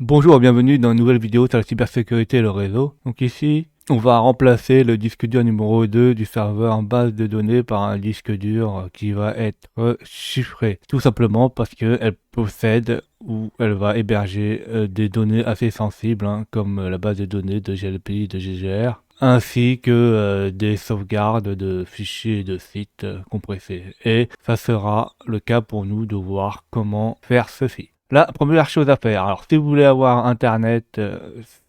Bonjour et bienvenue dans une nouvelle vidéo sur la cybersécurité et le réseau. Donc ici, on va remplacer le disque dur numéro 2 du serveur en base de données par un disque dur qui va être chiffré. Tout simplement parce qu'elle possède ou elle va héberger des données assez sensibles comme la base de données de GLPI et de GGR, ainsi que des sauvegardes de fichiers et de sites compressés. Et ça sera le cas pour nous de voir comment faire ceci. La première chose à faire, alors si vous voulez avoir internet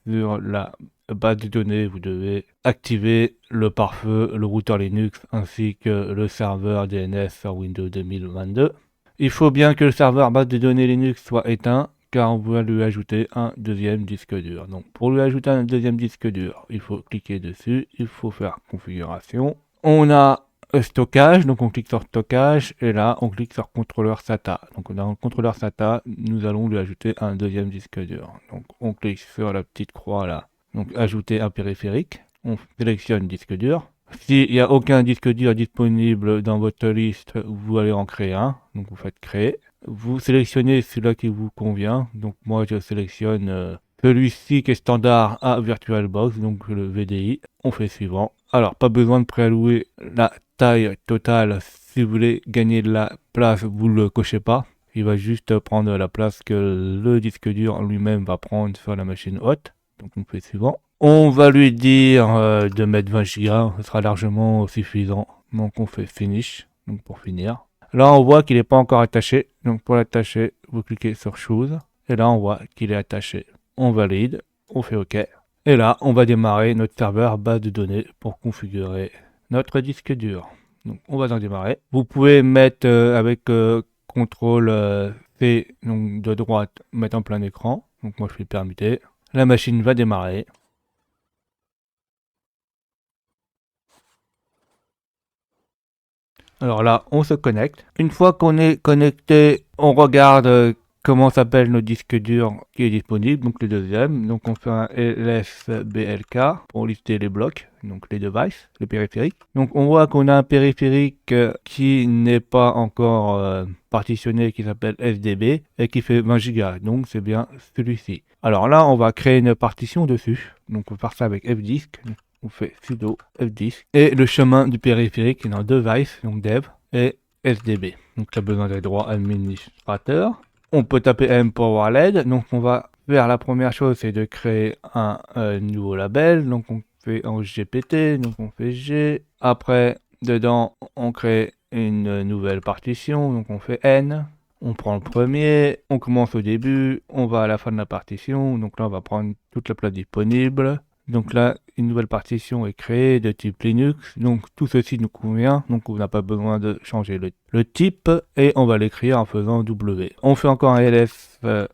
sur la base de données, vous devez activer le pare-feu, le routeur Linux ainsi que le serveur DNS sur Windows 2022. Il faut bien que le serveur base de données Linux soit éteint car on va lui ajouter un deuxième disque dur. Donc pour lui ajouter un deuxième disque dur, il faut cliquer dessus, il faut faire configuration. On a stockage, donc on clique sur stockage et là on clique sur contrôleur SATA. Donc dans le contrôleur SATA, nous allons lui ajouter un deuxième disque dur. Donc on clique sur la petite croix là, donc ajouter un périphérique. On sélectionne disque dur. S'il n'y a aucun disque dur disponible dans votre liste, vous allez en créer un. Donc vous faites créer. Vous sélectionnez celui-là qui vous convient. Donc moi je sélectionne celui-ci qui est standard à VirtualBox, donc le VDI. On fait suivant. Alors pas besoin de préallouer la taille totale. Si vous voulez gagner de la place, vous ne le cochez pas. Il va juste prendre la place que le disque dur lui-même va prendre sur la machine haute. Donc on fait suivant. On va lui dire de mettre 20 Go, ce sera largement suffisant. Donc on fait finish, donc pour finir. Là on voit qu'il n'est pas encore attaché. Donc pour l'attacher, vous cliquez sur chose. Et là on voit qu'il est attaché. On valide, on fait OK. Et là, on va démarrer notre serveur base de données pour configurer notre disque dur. Donc, on va en démarrer. Vous pouvez mettre avec CTRL C donc de droite, mettre en plein écran. Donc, moi, je suis permuté. La machine va démarrer. Alors là, on se connecte. Une fois qu'on est connecté, on regarde comment s'appelle notre disque dur qui est disponible, donc le deuxième. Donc on fait un lsblk pour lister les blocs, donc les devices, les périphériques. Donc on voit qu'on a un périphérique qui n'est pas encore partitionné, qui s'appelle SDB et qui fait 20 Go. Donc c'est bien celui-ci. Alors là, on va créer une partition dessus. Donc on va faire ça avec fdisk. On fait sudo fdisk et le chemin du périphérique est dans device, donc dev et sdb. Donc tu as besoin des droits administrateurs. On peut taper m pour avoir l'aide. Donc on va faire la première chose, c'est de créer un nouveau label. Donc on fait en gpt, donc on fait g. Après dedans on crée une nouvelle partition, donc on fait n. On prend le premier, on commence au début, on va à la fin de la partition. Donc là on va prendre toute la place disponible. Donc là, une nouvelle partition est créée de type Linux. Donc tout ceci nous convient. Donc on n'a pas besoin de changer le type. Et on va l'écrire en faisant W. On fait encore un ls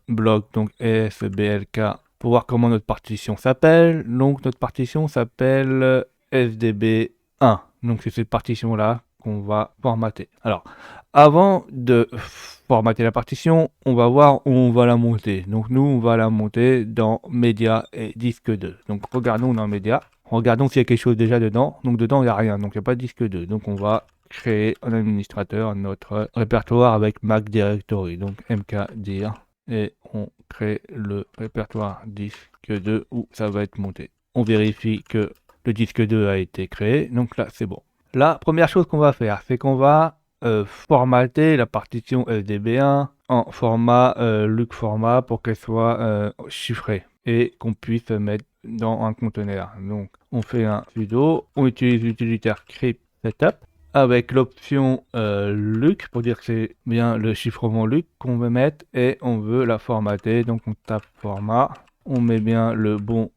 bloc, donc sblk, pour voir comment notre partition s'appelle. Donc notre partition s'appelle sdb1. Donc c'est cette partition-là qu'on va formater. Alors, avant de formater la partition, on va voir où on va la monter. Donc nous, on va la monter dans Média et Disque 2. Donc regardons dans Média. Regardons s'il y a quelque chose déjà dedans. Donc dedans, il n'y a rien. Donc il n'y a pas de disque 2. Donc on va créer en administrateur notre répertoire avec Mac Directory. Donc mkdir. Et on crée le répertoire disque 2 où ça va être monté. On vérifie que le disque 2 a été créé. Donc là, c'est bon. La première chose qu'on va faire, c'est qu'on va formater la partition SDB1 en format LUC format pour qu'elle soit chiffrée et qu'on puisse mettre dans un conteneur. Donc on fait un sudo, on utilise l'utilitaire crypt setup avec l'option LUC pour dire que c'est bien le chiffrement LUC qu'on veut mettre et on veut la formater. Donc on tape format, on met bien le bon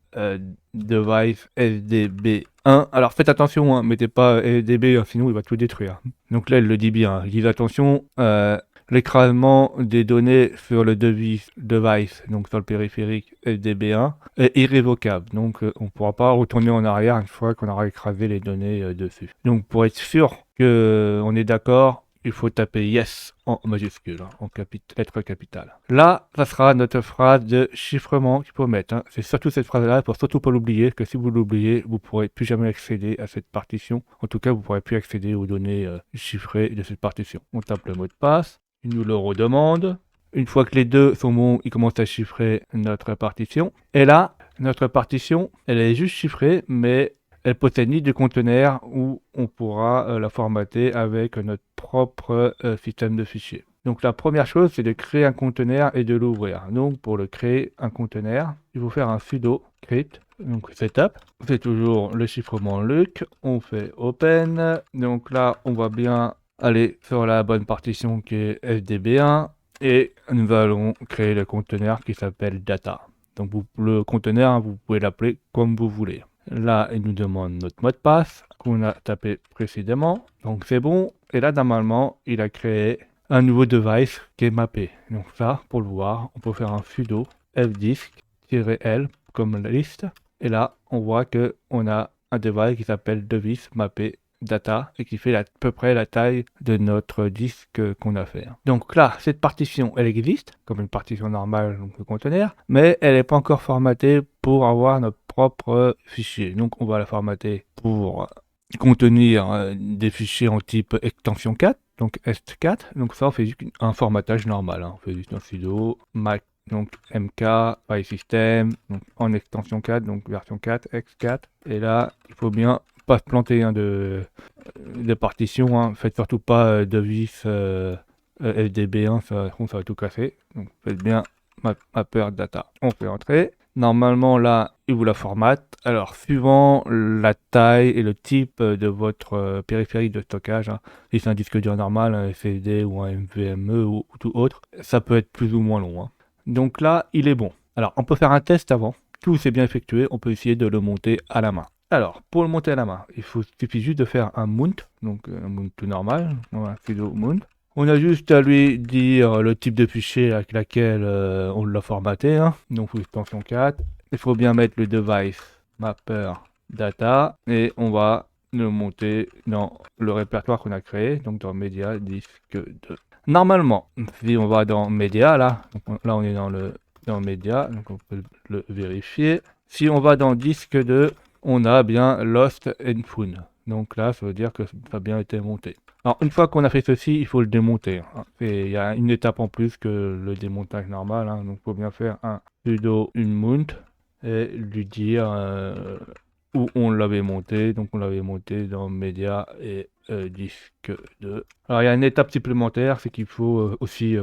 device SDB1. Alors faites attention, mettez pas SDB, sinon il va tout détruire. Donc là, il le dit bien. Il dit attention, l'écrasement des données sur le device, donc sur le périphérique SDB1, est irrévocable. Donc on ne pourra pas retourner en arrière une fois qu'on aura écrasé les données dessus. Donc pour être sûr qu'on est d'accord, il faut taper yes en majuscule, en lettre capitale. Là, ça sera notre phrase de chiffrement qu'il faut mettre. C'est surtout cette phrase-là, pour surtout pas l'oublier, que si vous l'oubliez, vous ne pourrez plus jamais accéder à cette partition. En tout cas, vous ne pourrez plus accéder aux données chiffrées de cette partition. On tape le mot de passe, il nous le redemande. Une fois que les deux sont bons, il commence à chiffrer notre partition. Et là, notre partition, elle est juste chiffrée, mais elle possède ni de conteneur où on pourra la formater avec notre propre système de fichiers. Donc la première chose, c'est de créer un conteneur et de l'ouvrir. Donc pour le créer un conteneur, il faut faire un sudo script, donc setup. On fait toujours le chiffrement Luc, on fait open. Donc là, on va bien aller sur la bonne partition qui est sdb1 et nous allons créer le conteneur qui s'appelle data. Donc le conteneur, vous pouvez l'appeler comme vous voulez. Là, il nous demande notre mot de passe qu'on a tapé précédemment. Donc c'est bon. Et là, normalement, il a créé un nouveau device qui est mappé. Donc ça, pour le voir, on peut faire un sudo fdisk-l comme la liste. Et là, on voit que on a un device qui s'appelle device mappé data et qui fait à peu près la taille de notre disque qu'on a fait. Donc là, cette partition, elle existe comme une partition normale, donc le conteneur, mais elle n'est pas encore formatée pour avoir notre propre fichier. Donc on va la formater pour contenir des fichiers en type extension 4, donc est4. Donc ça, on fait juste un formatage normal. On fait juste un sudo mac, donc mk, file system, donc en extension 4, donc version 4, x4. Et là, il faut bien pas se planter de partition. Faites surtout pas device FDB1, ça va tout casser. Donc faites bien mapper data. On fait entrer. Normalement, là, il vous la formate. Alors, suivant la taille et le type de votre périphérique de stockage, si c'est un disque dur normal, un SSD ou un NVMe ou tout autre, ça peut être plus ou moins long. Donc là, il est bon. Alors, on peut faire un test avant. Tout s'est bien effectué, on peut essayer de le monter à la main. Alors, pour le monter à la main, il suffit juste de faire un mount, donc un mount tout normal, un sudo mount. On a juste à lui dire le type de fichier avec laquelle on l'a formaté, donc extension 4. Il faut bien mettre le device mapper data et on va le monter dans le répertoire qu'on a créé, donc dans Media disque 2. Normalement, si on va dans Media, là on est dans Media, donc on peut le vérifier. Si on va dans disque 2, on a bien Lost and Found. Donc là, ça veut dire que ça a bien été monté. Alors, une fois qu'on a fait ceci, il faut le démonter. Il y a une étape en plus que le démontage normal. Donc, il faut bien faire un sudo unmount et lui dire où on l'avait monté. Donc, on l'avait monté dans Media et disque 2. Alors, il y a une étape supplémentaire, c'est qu'il faut aussi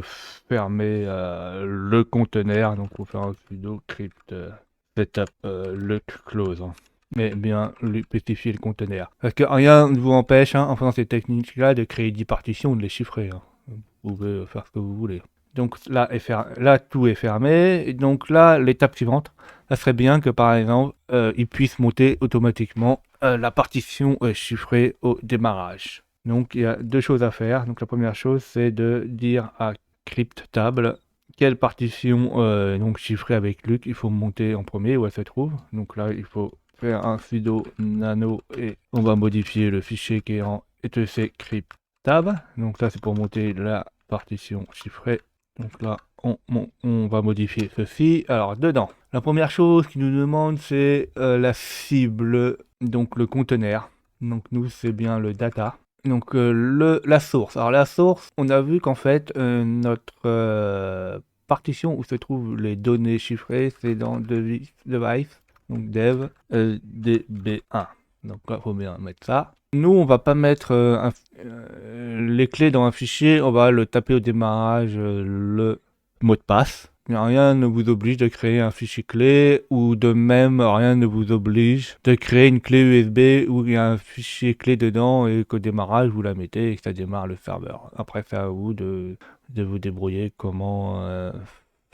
fermer le conteneur. Donc, il faut faire un sudo crypt setup le close. Mais bien lui spécifier le conteneur. Parce que rien ne vous empêche, en faisant ces techniques-là, de créer 10 partitions ou de les chiffrer. Vous pouvez faire ce que vous voulez. Donc là, là tout est fermé. Et donc là, l'étape suivante, ça serait bien que par exemple, il puisse monter automatiquement la partition chiffrée au démarrage. Donc il y a deux choses à faire. Donc la première chose, c'est de dire à crypt table quelle partition donc chiffrée avec Luc il faut monter en premier, où elle se trouve. Donc là, il faut faire un sudo nano et on va modifier le fichier qui est en etc crypt tab. Donc ça, c'est pour monter la partition chiffrée. Donc là, on va modifier ceci. Alors dedans, la première chose qu'il nous demande, c'est la cible, donc le conteneur. Donc nous, c'est bien le data. Donc la source. Alors la source, on a vu qu'en fait, notre partition où se trouvent les données chiffrées, c'est dans device, donc dev db1. Donc là, il faut bien mettre ça. Nous, on va pas mettre les clés dans un fichier, on va le taper au démarrage, le mot de passe. Rien ne vous oblige de créer un fichier clé, ou de même, rien ne vous oblige de créer une clé USB où il y a un fichier clé dedans et qu'au démarrage, vous la mettez et que ça démarre le serveur. Après, c'est à vous de vous débrouiller comment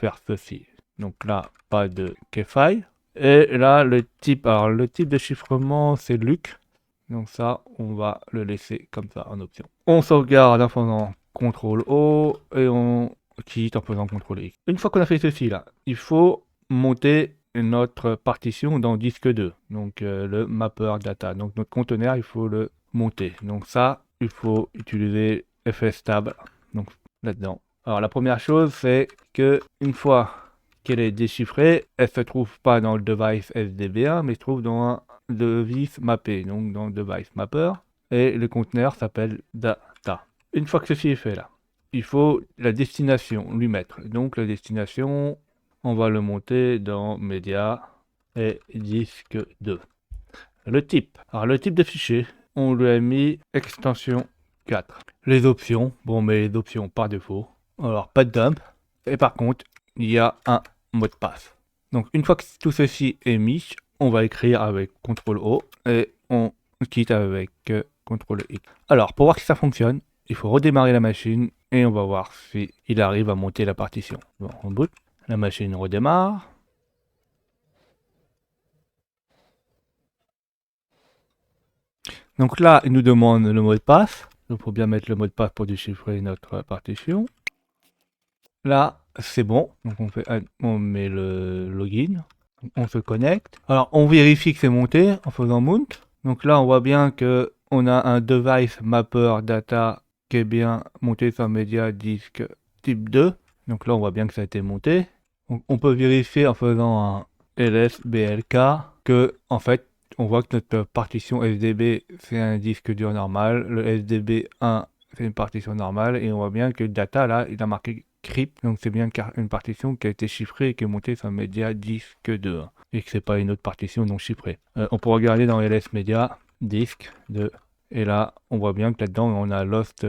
faire ceci. Donc là, pas de keyfile. Et là, le type de chiffrement, c'est Luc. Donc ça, on va le laisser comme ça en option. On sauvegarde en faisant CTRL O et on quitte en faisant CTRL X. Une fois qu'on a fait ceci là, il faut monter notre partition dans disque 2, donc le mapper data. Donc notre conteneur, il faut le monter. Donc ça, il faut utiliser fstab, donc là-dedans. Alors la première chose, c'est que une fois qu'elle est déchiffrée, elle se trouve pas dans le device SDB1, mais se trouve dans un device mappé, donc dans le device mapper, et le conteneur s'appelle data. Une fois que ceci est fait là, il faut la destination, lui mettre. Donc la destination, on va le monter dans Média et disque 2. Le type. Alors le type de fichier, on lui a mis extension 4. Les options, bon, on met les options par défaut. Alors pas de dump. Et par contre, il y a un mot de passe. Donc une fois que tout ceci est mis, on va écrire avec CTRL-O et on quitte avec CTRL-X. Alors pour voir si ça fonctionne, il faut redémarrer la machine et on va voir si il arrive à monter la partition. Bon, on boot, la machine redémarre. Donc là, il nous demande le mot de passe. Il faut bien mettre le mot de passe pour déchiffrer notre partition. Là, c'est bon. Donc on met le login. On se connecte. Alors, on vérifie que c'est monté en faisant mount. Donc là, on voit bien que on a un device mapper data qui est bien monté sur Media Disk type 2. Donc là, on voit bien que ça a été monté. Donc, on peut vérifier en faisant un lsblk que, en fait, on voit que notre partition SDB, c'est un disque dur normal. Le SDB1, c'est une partition normale. Et on voit bien que data, là, il a marqué crypt. Donc c'est bien une partition qui a été chiffrée et qui est montée sur Media Disk 2. Et que c'est pas une autre partition non chiffrée. On peut regarder dans ls media disk 2. Et là, on voit bien que là-dedans, on a lost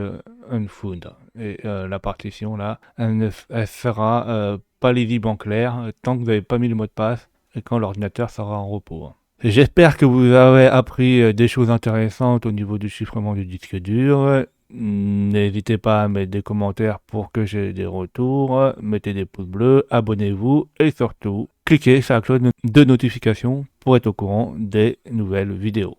unfound. Et la partition, là, elle sera pas lisible en clair tant que vous n'avez pas mis le mot de passe et quand l'ordinateur sera en repos. J'espère que vous avez appris des choses intéressantes au niveau du chiffrement du disque dur. N'hésitez pas à mettre des commentaires pour que j'ai des retours. Mettez des pouces bleus, abonnez-vous et surtout, cliquez sur la cloche de notification pour être au courant des nouvelles vidéos.